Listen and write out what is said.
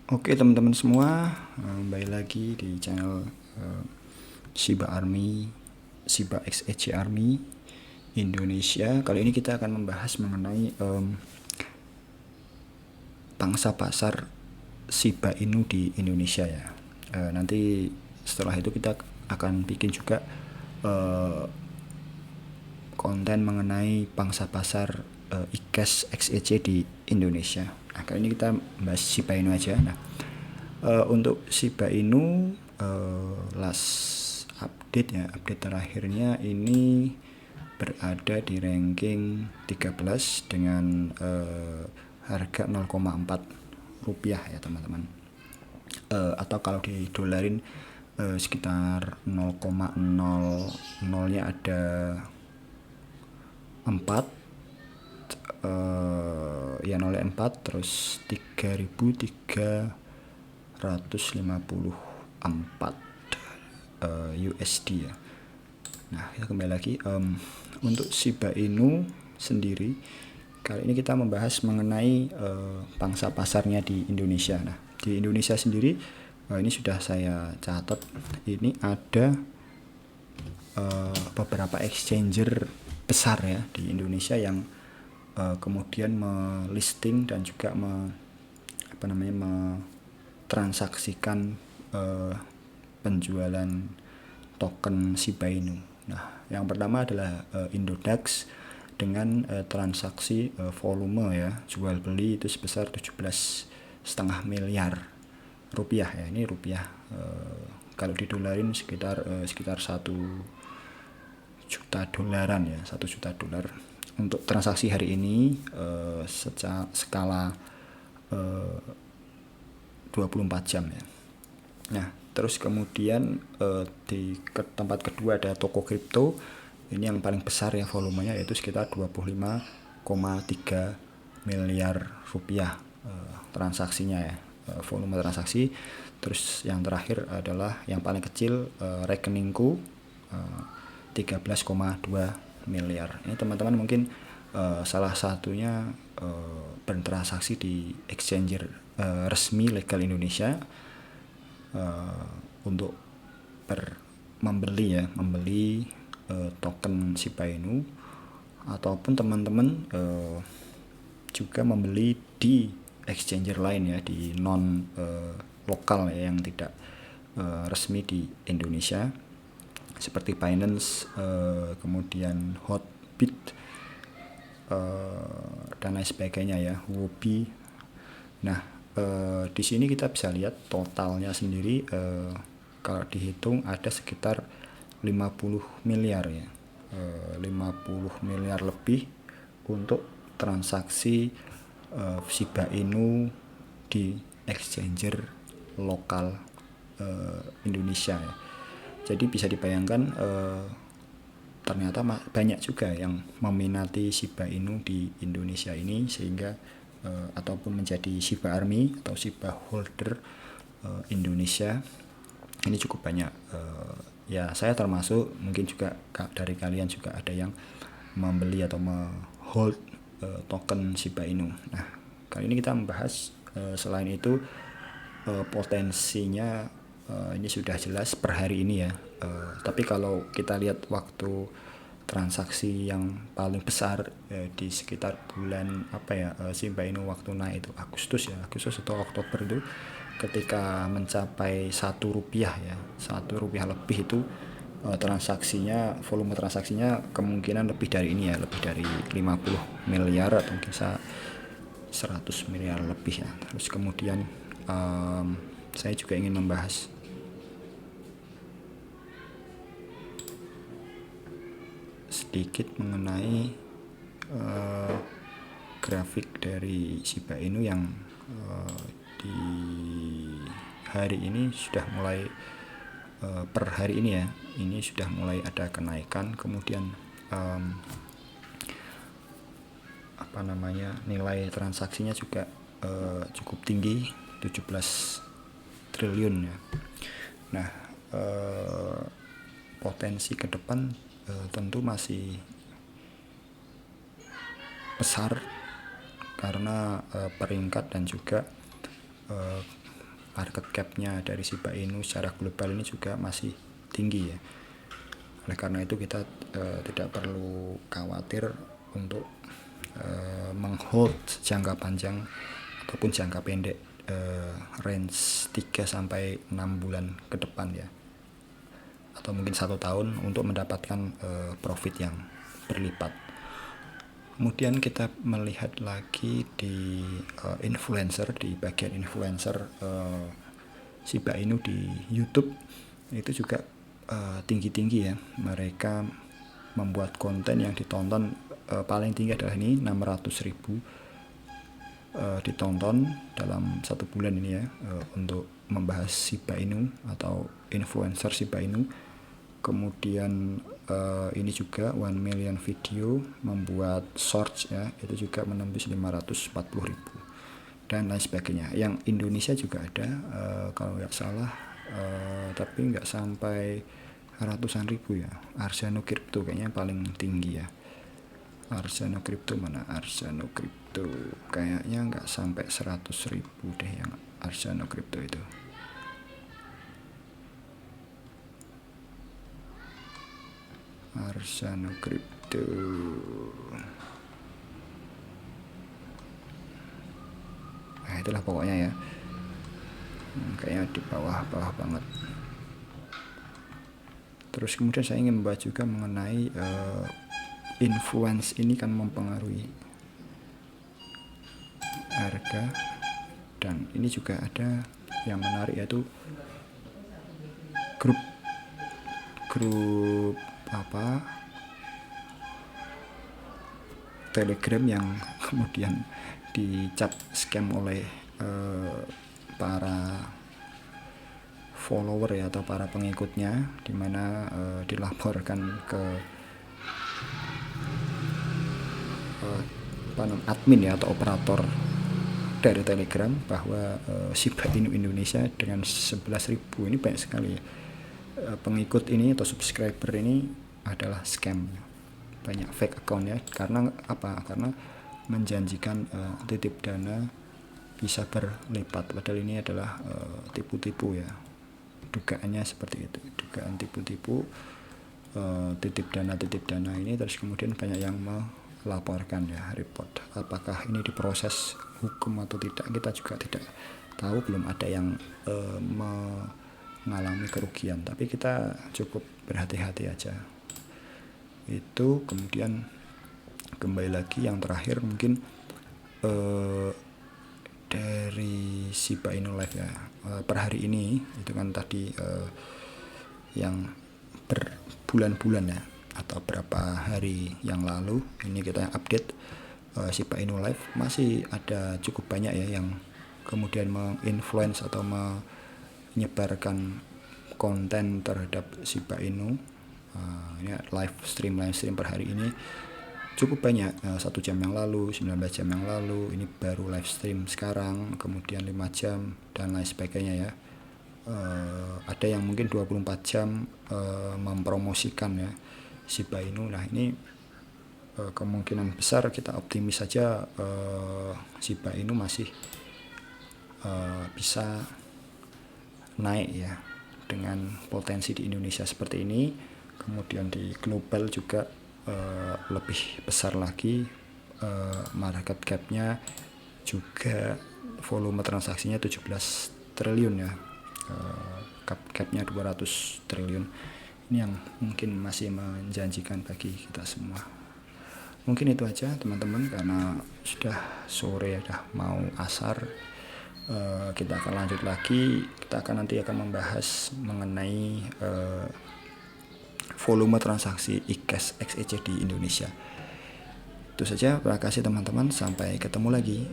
Oke teman-teman semua, kembali lagi di channel Shiba Army, Shiba XEC Army Indonesia. Kali ini kita akan membahas mengenai pangsa pasar Shiba Inu di Indonesia ya. Nanti setelah itu kita akan bikin juga konten mengenai pangsa pasar ICASH XEC di Indonesia. Nah, kali ini kita bahas Shiba Inu aja. Nah, untuk Shiba Inu last update ya, update terakhirnya ini berada di ranking 13 dengan harga 0,4 rupiah ya teman-teman. Atau kalau di dolarin sekitar 0,00 nya ada 4 ya 0,4 terus 3.354 USD ya. Nah, kita kembali lagi untuk Shiba Inu sendiri. Kali ini kita membahas mengenai pangsa pasarnya di Indonesia. Nah, di Indonesia sendiri ini sudah saya catat. Ini ada beberapa exchanger besar ya di Indonesia yang kemudian melisting dan juga mentransaksikan penjualan token Shiba Inu. Nah, yang pertama adalah Indodax dengan transaksi volume ya, jual beli itu sebesar 17,5 miliar rupiah ya. Ini rupiah, kalau didolarin sekitar 1 juta dolaran ya, 1 juta dolar untuk transaksi hari ini secara skala 24 jam ya. Nah, terus kemudian di tempat kedua ada toko kripto. Ini yang paling besar ya volumenya, yaitu sekitar 25,3 miliar rupiah transaksinya ya, volume transaksi. Terus yang terakhir adalah yang paling kecil, rekeningku, 13,2 miliar. Ini teman-teman mungkin salah satunya bertransaksi di exchanger resmi legal Indonesia untuk membeli token Shiba Inu, ataupun teman-teman juga membeli di exchanger lain ya, di non lokal ya, yang tidak resmi di Indonesia, seperti Binance, kemudian Hotbit, dan lain sebagainya ya, Huobi. Nah, di sini kita bisa lihat totalnya sendiri, kalau dihitung ada sekitar 50 miliar ya, 50 miliar lebih untuk transaksi Shiba Inu di exchanger lokal Indonesia ya. Jadi bisa dibayangkan ternyata banyak juga yang meminati Shiba Inu di Indonesia ini, sehingga ataupun menjadi Shiba Army atau Shiba holder Indonesia ini cukup banyak. Ya, saya termasuk, mungkin juga dari kalian juga ada yang membeli atau hold token Shiba Inu. Nah, kali ini kita membahas selain itu potensinya. Ini sudah jelas per hari ini ya, tapi kalau kita lihat waktu transaksi yang paling besar di sekitar bulan Shiba Inu waktu naik itu Agustus atau Oktober itu, ketika mencapai 1 rupiah ya, 1 rupiah lebih itu, volume transaksinya kemungkinan lebih dari ini ya, lebih dari 50 miliar atau bisa 100 miliar lebih ya. Terus kemudian saya juga ingin membahas sedikit mengenai grafik dari Shiba Inu yang di hari ini sudah mulai, per hari ini ya, ini sudah mulai ada kenaikan. Kemudian nilai transaksinya juga cukup tinggi, 17 triliun ya. Nah, potensi ke depan tentu masih besar, karena peringkat dan juga market cap-nya dari Shiba Inu secara global ini juga masih tinggi ya. Oleh karena itu kita tidak perlu khawatir untuk menghold jangka panjang ataupun jangka pendek, range 3 sampai 6 bulan ke depan ya, atau mungkin 1 tahun untuk mendapatkan profit yang berlipat. Kemudian kita melihat lagi di influencer, di bagian influencer Shiba Inu di YouTube itu juga tinggi-tinggi ya. Mereka membuat konten yang ditonton paling tinggi adalah ini 600.000 ditonton dalam 1 bulan ini ya, untuk membahas Shiba Inu atau influencer Shiba Inu. Kemudian ini juga 1 million video membuat shorts ya, itu juga menembus 540.000 dan lain sebagainya. Yang Indonesia juga ada kalau nggak salah, tapi nggak sampai ratusan ribu ya. Arsano Crypto kayaknya paling tinggi ya. Arsano Crypto mana? Arsano Crypto kayaknya nggak sampai 100.000 deh yang Arsano Crypto itu. Arsano Crypto. Nah itulah pokoknya ya. Kayaknya di bawah banget. Terus kemudian saya ingin membahas juga mengenai influence ini kan mempengaruhi harga, dan ini juga ada yang menarik yaitu grup Telegram yang kemudian dicap scam oleh para follower ya, atau para pengikutnya, dimana dilaporkan ke admin ya atau operator dari Telegram bahwa Shiba Inu Indonesia dengan 11.000 ini banyak sekali ya. Pengikut ini atau subscriber ini adalah scam, banyak fake account ya. Karena apa? Karena menjanjikan titip dana bisa berlipat, padahal ini adalah tipu-tipu ya. Dugaannya seperti itu, dugaan tipu-tipu, titip dana ini. Terus kemudian banyak yang melaporkan ya, report. Apakah ini diproses hukum atau tidak, kita juga tidak tahu, belum ada yang mengalami kerugian, tapi kita cukup berhati-hati aja itu. Kemudian kembali lagi yang terakhir mungkin dari Shiba Inu Live ya, per hari ini itu kan tadi yang berbulan-bulan ya, atau berapa hari yang lalu ini kita update Shiba Inu Live, masih ada cukup banyak ya yang kemudian menginfluence atau menyebarkan konten terhadap Shiba Inu. Ini live stream per hari ini cukup banyak, 1 jam yang lalu, 19 jam yang lalu, ini baru live stream sekarang, kemudian 5 jam dan lain sebagainya ya. Ada yang mungkin 24 jam mempromosikan ya Shiba Inu. Nah ini kemungkinan besar kita optimis saja Shiba Inu masih bisa naik ya, dengan potensi di Indonesia seperti ini. Kemudian di global juga lebih besar lagi market cap-nya, juga volume transaksinya 17 triliun ya, cap-nya 200 triliun. Ini yang mungkin masih menjanjikan bagi kita semua. Mungkin itu aja teman-teman, karena sudah sore, sudah mau asar. Kita akan lanjut lagi, kita nanti akan membahas mengenai volume transaksi e-cash XEC di Indonesia. Itu saja, terima kasih teman-teman, sampai ketemu lagi.